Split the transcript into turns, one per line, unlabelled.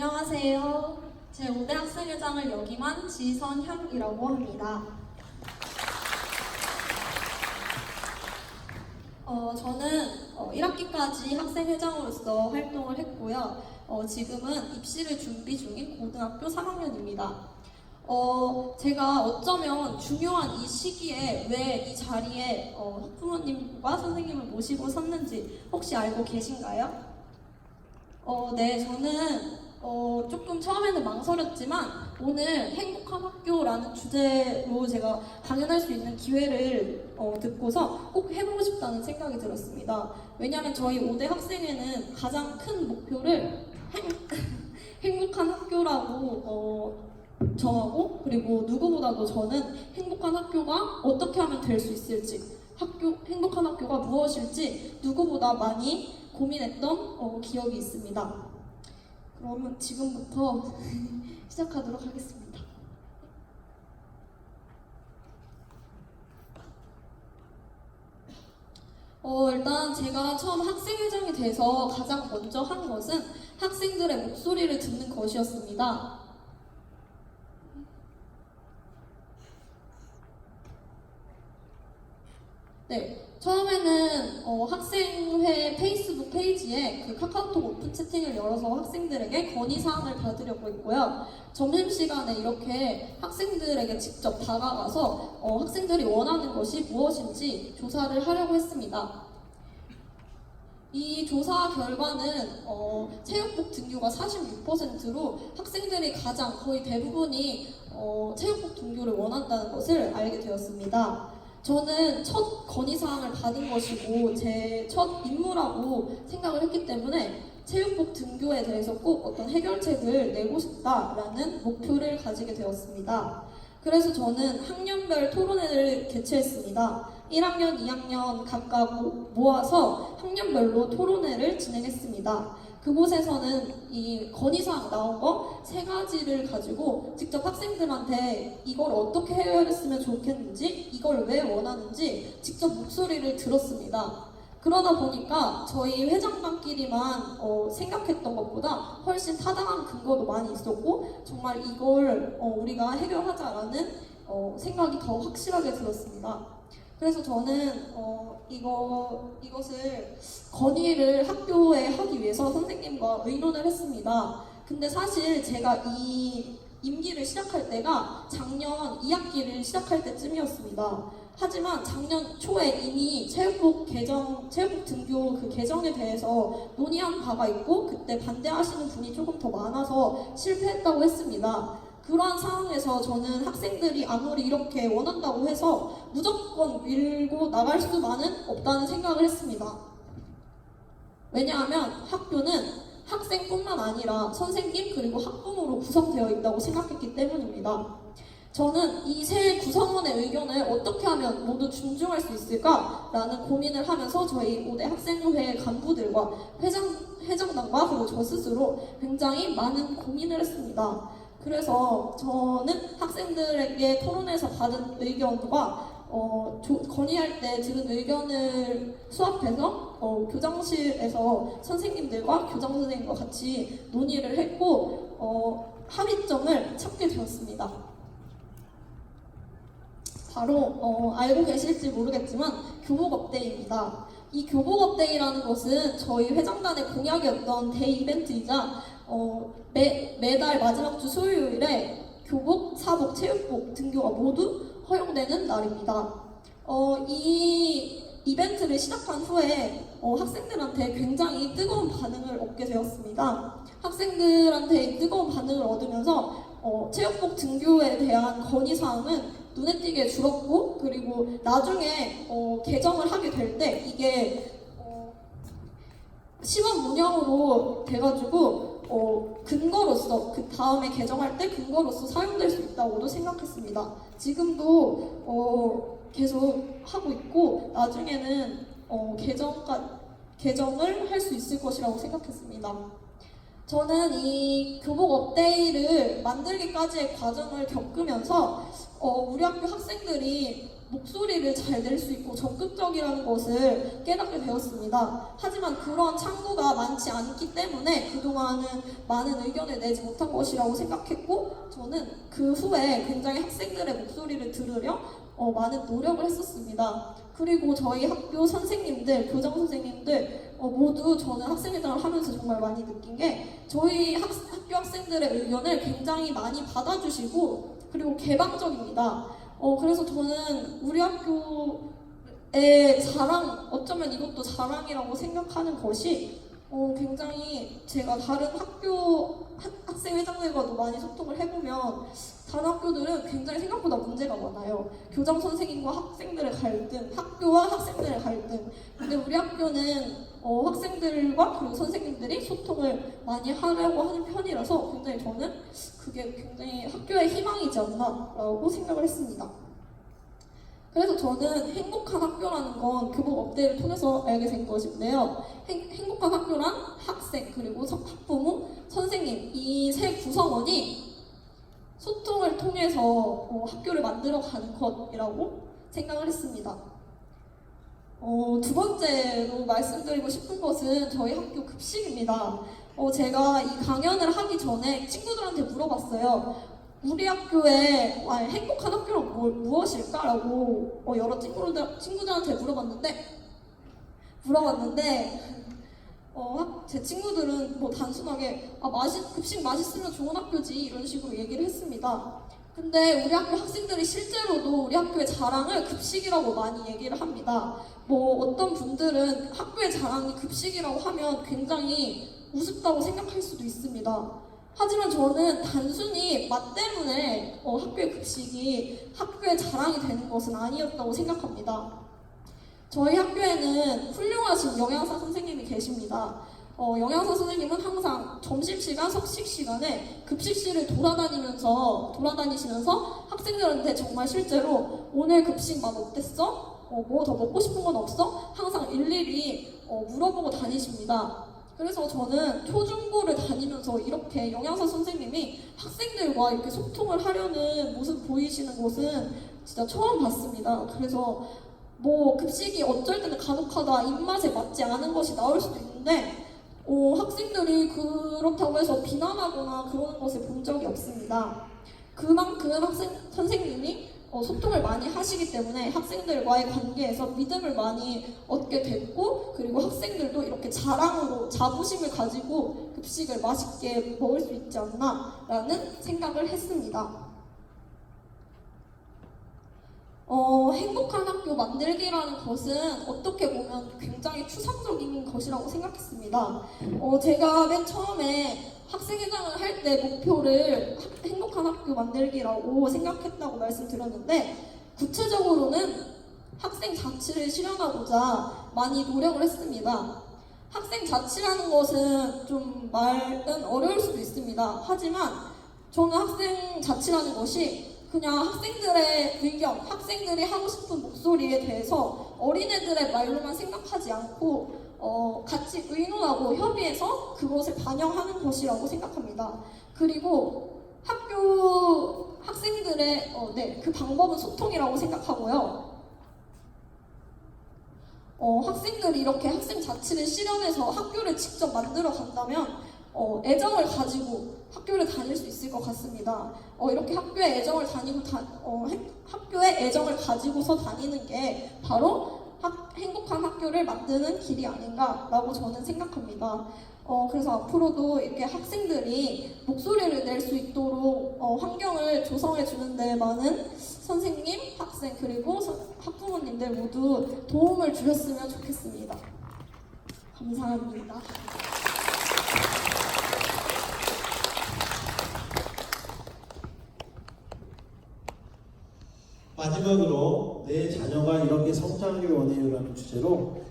안녕하세요. 제5대 학생회장을 역임한 지선향이라고 합니다. 저는 1학기까지 학생회장으로서 활동을 했고요. 지금은 입시를 준비 중인 고등학교 3학년입니다. 제가 어쩌면 중요한 이 시기에 왜 이 자리에 학부모님과 선생님을 모시고 섰는지 혹시 알고 계신가요? 네, 저는 조금 처음에는 망설였지만 오늘 행복한 학교라는 주제로 제가 강연할 수 있는 기회를 듣고서 꼭 해보고 싶다는 생각이 들었습니다. 왜냐하면 저희 5대 학생회는 가장 큰 목표를 행복한 학교라고 정하고, 그리고 누구보다도 저는 행복한 학교가 어떻게 하면 될 수 있을지, 행복한 학교가 무엇일지 누구보다 많이 고민했던 기억이 있습니다. 그러면 지금부터 시작하도록 하겠습니다. 일단 제가 처음 학생회장이 돼서 가장 먼저 한 것은 학생들의 목소리를 듣는 것이었습니다. 네, 처음에는 학생회 페이스북 페이지에 그 카카오톡 오픈 채팅을 열어서 학생들에게 건의사항을 받으려고 했고요. 점심시간에 이렇게 학생들에게 직접 다가가서 학생들이 원하는 것이 무엇인지 조사를 하려고 했습니다. 이 조사 결과는 체육복 등교가 46%로 학생들이 거의 대부분이 체육복 등교를 원한다는 것을 알게 되었습니다. 저는 첫 건의사항을 받은 것이고 제 첫 임무라고 생각을 했기 때문에 체육복 등교에 대해서 꼭 어떤 해결책을 내고 싶다라는 목표를 가지게 되었습니다. 그래서 저는 학년별 토론회를 개최했습니다. 1학년, 2학년 각각 모아서 학년별로 토론회를 진행했습니다. 그곳에서는 이 건의사항 나온 거 3가지를 가지고 직접 학생들한테 이걸 어떻게 해결했으면 좋겠는지, 이걸 왜 원하는지 직접 목소리를 들었습니다. 그러다 보니까 저희 회장단끼리만 생각했던 것보다 훨씬 타당한 근거도 많이 있었고, 정말 이걸 우리가 해결하자라는 생각이 더 확실하게 들었습니다. 그래서 저는 이것을 건의를 학교에 하기 위해서 선생님과 의논을 했습니다. 근데 사실 제가 이 임기를 시작할 때가 작년 2학기를 시작할 때쯤이었습니다. 하지만 작년 초에 이미 체육복 등교 그 개정에 대해서 논의한 바가 있고, 그때 반대하시는 분이 조금 더 많아서 실패했다고 했습니다. 그러한 상황에서 저는 학생들이 아무리 이렇게 원한다고 해서 무조건 밀고 나갈 수만은 없다는 생각을 했습니다. 왜냐하면 학교는 학생뿐만 아니라 선생님 그리고 학부모로 구성되어 있다고 생각했기 때문입니다. 저는 이 세 구성원의 의견을 어떻게 하면 모두 존중할 수 있을까라는 고민을 하면서 저희 5대 학생회 간부들과 회장단과 그리고 저 스스로 굉장히 많은 고민을 했습니다. 그래서 저는 학생들에게 토론에서 받은 의견과 건의할 때 들은 의견을 수합해서 교장실에서 선생님들과 교장선생님과 같이 논의를 했고 합의점을 찾게 되었습니다. 바로 알고 계실지 모르겠지만 교복 업데이입니다. 이 교복 업데이라는 것은 저희 회장단의 공약이었던 데이 이벤트이자 매달 마지막 주 수요일에 교복, 사복, 체육복 등교가 모두 허용되는 날입니다. 이 이벤트를 시작한 후에 학생들한테 굉장히 뜨거운 반응을 얻게 되었습니다. 학생들한테 뜨거운 반응을 얻으면서 체육복 등교에 대한 건의사항은 눈에 띄게 줄었고, 그리고 나중에 개정을 하게 될 때 이게 시범 운영으로 돼가지고 근거로서 그 다음에 개정할 때 근거로서 사용될 수 있다고도 생각했습니다. 지금도 계속 하고 있고 나중에는 개정을 할 수 있을 것이라고 생각했습니다. 저는 이 교복 업데이를 만들기까지의 과정을 겪으면서 우리 학교 학생들이 목소리를 잘 낼 수 있고 적극적이라는 것을 깨닫게 되었습니다. 하지만 그러한 창구가 많지 않기 때문에 그동안은 많은 의견을 내지 못한 것이라고 생각했고, 저는 그 후에 굉장히 학생들의 목소리를 들으려 많은 노력을 했었습니다. 그리고 저희 학교 선생님들, 교장 선생님들 모두 저는 학생회장을 하면서 정말 많이 느낀 게, 저희 학교 학생들의 의견을 굉장히 많이 받아주시고 그리고 개방적입니다. 그래서 저는 우리 학교의 자랑, 어쩌면 이것도 자랑이라고 생각하는 것이 굉장히 제가 다른 학교 학생회장들과도 많이 소통을 해보면 다른 학교들은 굉장히 생각보다 문제가 많아요. 교장 선생님과 학생들의 갈등, 학교와 학생들의 갈등. 근데 우리 학교는 학생들과 그리고 선생님들이 소통을 많이 하려고 하는 편이라서 굉장히 저는 그게 굉장히 학교의 희망이지 않나라고 생각을 했습니다. 그래서 저는 행복한 학교라는 건 교복 업데이를 통해서 알게 된 것인데요. 행복한 학교란 학생, 그리고 학부모, 선생님, 이 세 구성원이 소통을 통해서 학교를 만들어가는 것이라고 생각을 했습니다. 두 번째로 말씀드리고 싶은 것은 저희 학교 급식입니다. 제가 이 강연을 하기 전에 친구들한테 물어봤어요. 우리 학교에 행복한 학교는 무엇일까라고 여러 친구들한테 물어봤는데 제 친구들은 뭐 단순하게 급식 맛있으면 좋은 학교지 이런 식으로 얘기를 했습니다. 근데 우리 학교 학생들이 실제로도 우리 학교의 자랑을 급식이라고 많이 얘기를 합니다. 뭐 어떤 분들은 학교의 자랑이 급식이라고 하면 굉장히 우습다고 생각할 수도 있습니다. 하지만 저는 단순히 맛 때문에 학교의 급식이 학교의 자랑이 되는 것은 아니었다고 생각합니다. 저희 학교에는 훌륭하신 영양사 선생님이 계십니다. 영양사 선생님은 항상 점심시간, 석식시간에 급식실을 돌아다니시면서 학생들한테 정말 실제로 오늘 급식 맛 어땠어? 뭐 더 먹고 싶은 건 없어? 항상 일일이 물어보고 다니십니다. 그래서 저는 초중고를 다니면서 이렇게 영양사 선생님이 학생들과 이렇게 소통을 하려는 모습 보이시는 것은 진짜 처음 봤습니다. 그래서 뭐 급식이 어쩔 때는 간혹하다 입맛에 맞지 않은 것이 나올 수도 있는데 학생들이 그렇다고 해서 비난하거나 그러는 것을 본 적이 없습니다. 그만큼 선생님이 소통을 많이 하시기 때문에 학생들과의 관계에서 믿음을 많이 얻게 됐고, 그리고 학생들도 이렇게 자랑으로 자부심을 가지고 급식을 맛있게 먹을 수 있지 않나라는 생각을 했습니다. 행복한 학교 만들기라는 것은 어떻게 보면 굉장히 추상적인 것이라고 생각했습니다. 제가 맨 처음에 학생회장을 할 때 목표를 행복한 학교 만들기라고 생각했다고 말씀드렸는데, 구체적으로는 학생 자치를 실현하고자 많이 노력을 했습니다. 학생 자치라는 것은 좀 말은 어려울 수도 있습니다. 하지만 저는 학생 자치라는 것이 그냥 학생들의 의견, 학생들이 하고 싶은 목소리에 대해서 어린애들의 말로만 생각하지 않고 같이 의논하고 협의해서 그것을 반영하는 것이라고 생각합니다. 그리고 학교 학생들의 그 방법은 소통이라고 생각하고요. 학생들이 이렇게 학생 자치를 실현해서 학교를 직접 만들어 간다면 애정을 가지고 학교를 다닐 수 있을 것 같습니다. 이렇게 학교에 애정을 가지고서 다니는 게 바로 행복한 학교를 만드는 길이 아닌가라고 저는 생각합니다. 그래서 앞으로도 이렇게 학생들이 목소리를 낼 수 있도록 환경을 조성해 주는데 많은 선생님, 학생 그리고 학부모님들 모두 도움을 주셨으면 좋겠습니다. 감사합니다.
마지막으로 내 자녀가 이렇게 성장하길 원해요라는 주제로